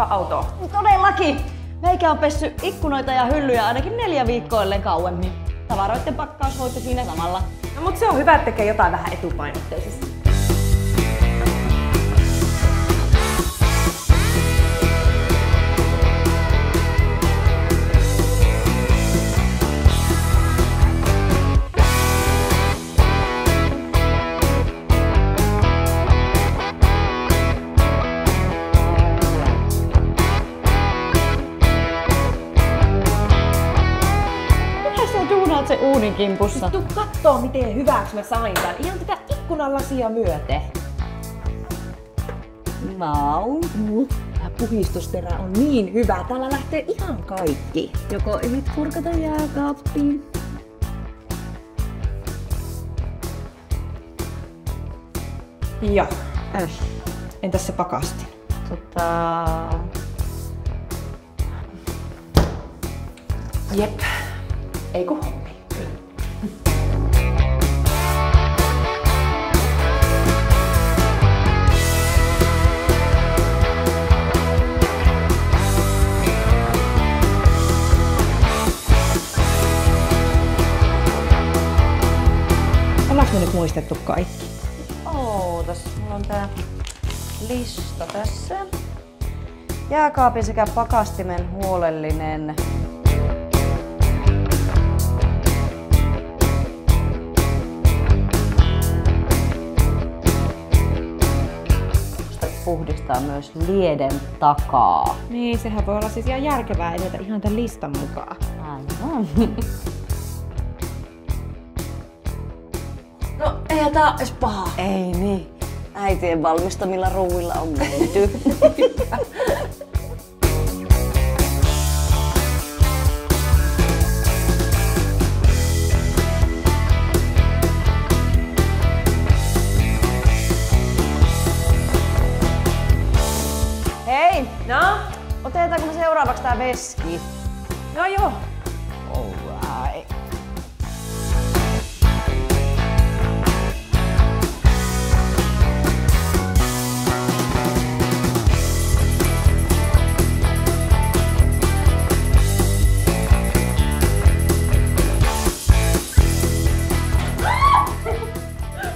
pakkaa autoa. Todellakin! Meikä on pessy ikkunoita ja hyllyjä ainakin 4 viikkoa ellen kauemmin. Tavaroiden pakkaushoito siinä samalla. No mut se on hyvä, että tekee jotain vähän etupainotteisesti. Duunaat se uunin kimpussa. Tuu kattoo miten hyväksi mä sain tän. Ihan tätä ikkunalasia myöten. Tää puhistusterä on niin hyvä. Täällä lähtee ihan kaikki. Joko ehdit purkata jääkaappiin? Joo. Entäs se pakasti? Jep. Ei kun hommi. Ollaanko me nyt muistettu kaikki? Ootas, mulla on tää lista tässä. Jääkaapin sekä pakastimen huolellinen. Puhdistaa myös lieden takaa. Niin, sehän voi olla siis ihan järkevää edetä ihan tämän listan mukaan. Aivan. No, eihän tää edes paha. Ei niin. Äitien valmistamilla ruuilla on menty. Hei! No? Otetaanko me seuraavaksi tää veski? No joo. Alright.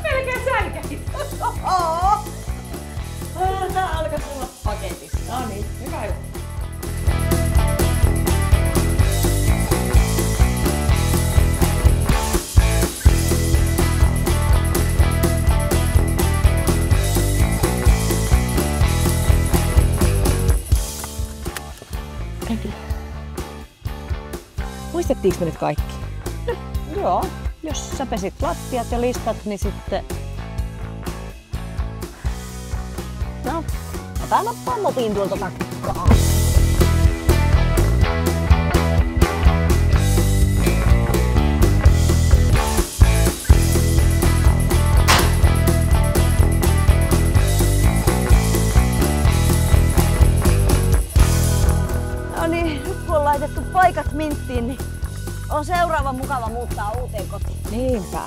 Melkein säikähit. Tää alkaa tulla paketissa. No niin, hyvä juttu. Muistettiinko me nyt kaikki? Joo. Jos sä pesit lattiat ja listat, niin sitten... No, ota nappaa mopin tuolta takkaa. No niin, nyt kun on laitettu paikat minttiin, niin on seuraava mukava muuttaa uuteen kotiin. Niinpä.